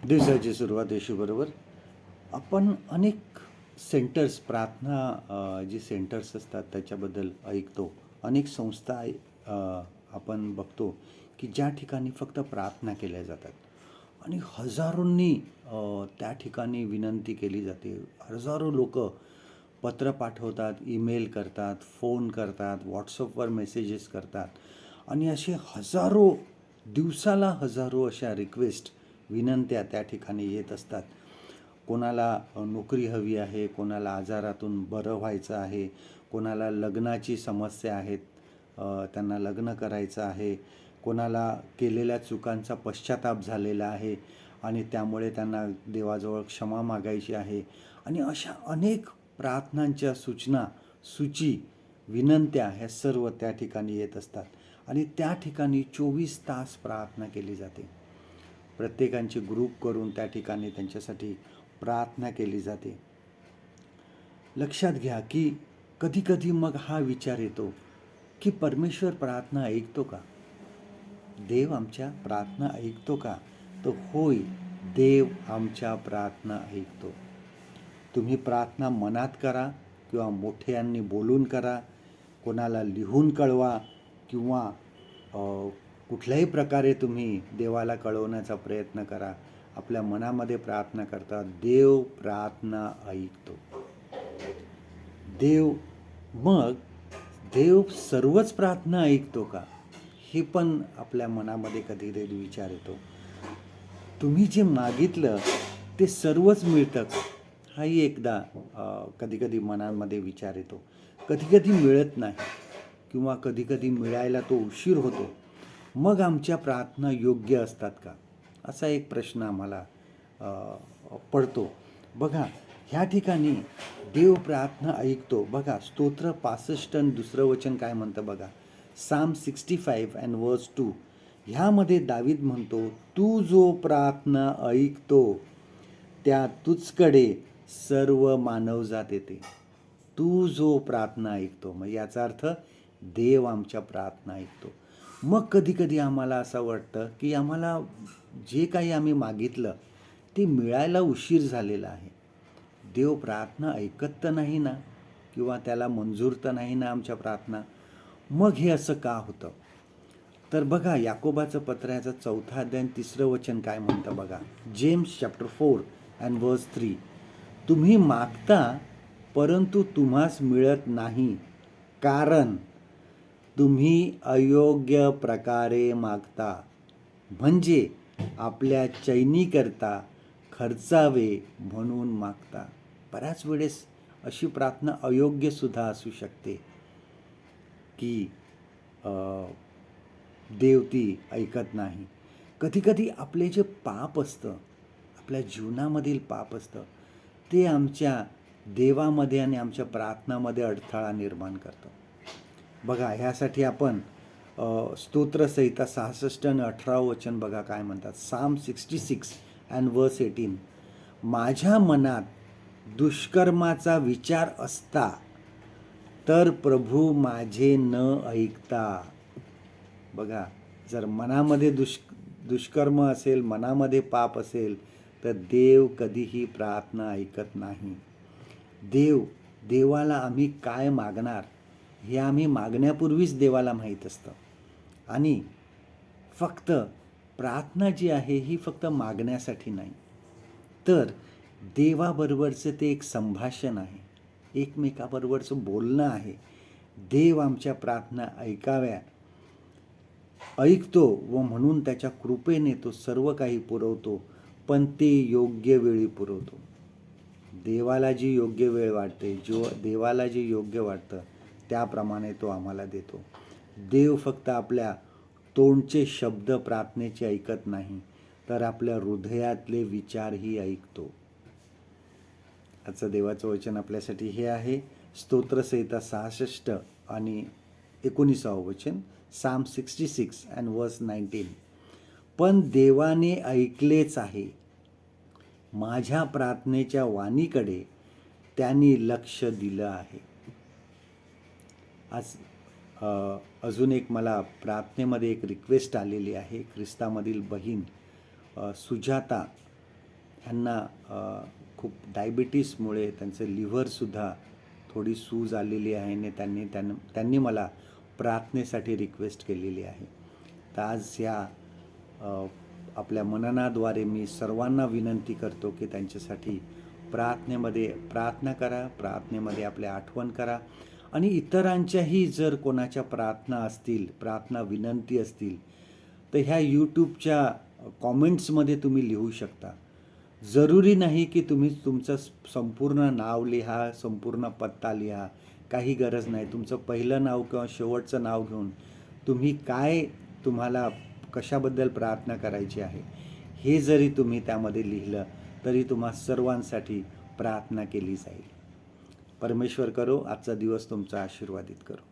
दिवसाची सुरुवात येशूबरोबर. आपण अनेक सेंटर्स प्रार्थना जी सेंटर्स असतात त्याच्याबद्दल ऐकतो. अनेक संस्था आपण बघतो की ज्या ठिकाणी फक्त प्रार्थना केल्या जातात आणि हजारोंनी त्या ठिकाणी विनंती केली जाते. हजारो लोक पत्र पाठवतात, ईमेल करतात, फोन करतात, व्हॉट्सअपवर मेसेजेस करतात आणि असे हजारो, दिवसाला हजारो अशा रिक्वेस्ट, विनंत्या त्या ठिकाणी येत असतात. कोणाला नोकरी हवी आहे, कोणाला आजारातून बरं व्हायचं आहे, कोणाला लग्नाची समस्या आहेत, त्यांना लग्न करायचं आहे, कोणाला केलेल्या चुकांचा पश्चाताप झालेला आहे आणि त्यामुळे त्यांना देवाजवळ क्षमा मागायची आहे. आणि अशा अनेक प्रार्थनांच्या सूचना, सूची, विनंत्या ह्या सर्व त्या ठिकाणी येत असतात आणि त्या ठिकाणी 24 तास प्रार्थना केली जाते. प्रत्येकांचे ग्रुप करून त्या ठिकाणी त्यांच्यासाठी प्रार्थना केली जाते. लक्षात घ्या की कधीकधी मग हा विचार येतो की परमेश्वर प्रार्थना ऐकतो का? देव आमच्या प्रार्थना ऐकतो का? तर होय, देव आमच्या प्रार्थना ऐकतो. तुम्ही प्रार्थना मनात करा किंवा मोठ्यांनी बोलून करा, कोणाला लिहून कळवा किंवा कुठल्याही प्रकारे तुम्ही देवाला कळवण्याचा प्रयत्न करा. आपल्या मनामध्ये प्रार्थना करता, देव प्रार्थना ऐकतो. मग देव सर्वच प्रार्थना ऐकतो का? हे पण आपल्या मनामध्ये कधीकधी विचार येतो. तुम्ही जे मागितलं ते सर्वच मिळतं का? हाही एकदा कधीकधी मनामध्ये विचार येतो. कधीकधी मिळत नाही किंवा कधीकधी मिळायला तो उशीर होतो. मग आमच्या प्रार्थना योग्य असतात का? असा एक प्रश्न आम्हाला पडतो. बघा, ह्या ठिकाणी देव प्रार्थना ऐकतो. बघा, स्तोत्र 65 आणि दुसरं वचन काय म्हणतं बघा. साम 65 अँड वर्स 2. ह्यामध्ये दावीद म्हणतो, तू जो प्रार्थना ऐकतो त्या तुझकडे सर्व मानवजात येते. तू जो प्रार्थना ऐकतो, मग याचा अर्थ देव आमच्या प्रार्थना ऐकतो. मग कधीकधी आम्हाला असं वाटतं की आम्हाला जे काही आम्ही मागितलं ते मिळायला उशीर झालेला आहे. देव प्रार्थना ऐकत तर नाही ना, किंवा त्याला मंजूर तर नाही ना आमच्या प्रार्थना. मग हे असं का होतं? तर बघा, याकोबाचं पत्र याचा 4 अध्याय 3 वचन काय म्हणतं बघा. जेम्स चॅप्टर 4 अँड वर्स 3. तुम्ही मागता परंतु तुम्हास मिळत नाही, कारण तुम्ही अयोग्य प्रकारे मागता, म्हणजे आपल्या चैनीकरता खर्चावे म्हणून मागता. बऱ्याच वेळेस अशी प्रार्थना अयोग्य सुद्धा असू शकते की देव ती ऐकत नाही. कधीकधी आपले जे पाप असतं, आपल्या जीवनामधील पाप असतं, ते आमच्या देवामध्ये आणि आमच्या प्रार्थनामध्ये अडथळा निर्माण करतं. बघा, ह्यासाठी आपण स्तोत्रसंहिता 66 आणि 18 वचन बघा काय म्हणतात. साम 66 अँड वर्स 18. माझ्या मनात दुष्कर्माचा विचार असता तर प्रभू माझे न ऐकता. बघा, जर मनामध्ये दुष्कर्म असेल, मनामध्ये पाप असेल, तर देव कधीही प्रार्थना ऐकत नाही. देवाला आम्ही काय मागणार हे आम्ही मागण्यापूर्वीच देवाला माहीत असतं. आणि फक्त प्रार्थना जी आहे ही फक्त मागण्यासाठी नाही, तर देवाबरोबरचं ते एक संभाषण आहे, एकमेकाबरोबरचं बोलणं आहे. देव आमच्या प्रार्थना ऐकतो व म्हणून त्याच्या कृपेने तो सर्व काही पुरवतो, पण ते योग्य वेळी पुरवतो. देवाला जी योग्य वेळ वाटते, देवाला जे योग्य वाटतं त्याप्रमाणे तो आम्हाला देतो. देव फक्त आपल्या तोंडचे शब्द प्रार्थनेचे ऐकत नाही, तर आपल्या हृदयातले विचारही ऐकतो. आजचं देवाचं वचन आपल्यासाठी हे आहे. स्तोत्रसंहिता 66 आणि 19 वचन. साम 66 अँड वर्स 19. पण देवाने ऐकलेच आहे, माझ्या प्रार्थनेच्या वाणीकडे त्यांनी लक्ष दिलं आहे. आज अजून एक मला प्रार्थनेमध्ये एक रिक्वेस्ट आलेली आहे. ख्रिस्तामधील बहीण सुजाता ह्यांना खूप डायबिटीसमुळे त्यांचं लिव्हरसुद्धा थोडी सूज आलेली आहे आणि त्यांनी मला प्रार्थनेसाठी रिक्वेस्ट केलेली आहे. तर आज ह्या आपल्या मननाद्वारे मी सर्वांना विनंती करतो की त्यांच्यासाठी प्रार्थनेमध्ये प्रार्थना करा, प्रार्थनेमध्ये आपल्या आठवण करा आणि इतरांच्याही जर कोणाच्या प्रार्थना असतील, प्रार्थना विनंती असतील, तर ह्या यूट्यूबच्या कॉमेंट्समध्ये तुम्ही लिहू शकता. जरुरी नाही की तुम्ही तुमचं संपूर्ण नाव लिहा, संपूर्ण पत्ता लिहा, काही गरज नाही. तुमचं पहिलं नाव किंवा शेवटचं नाव घेऊन तुम्ही तुम्हाला कशाबद्दल प्रार्थना करायची आहे हे जरी तुम्ही त्यामध्ये लिहिलं तरी तुम्हा सर्वांसाठी प्रार्थना केली जाईल. परमेश्वर करो आजचा दिवस तुमचा आशीर्वादित करो.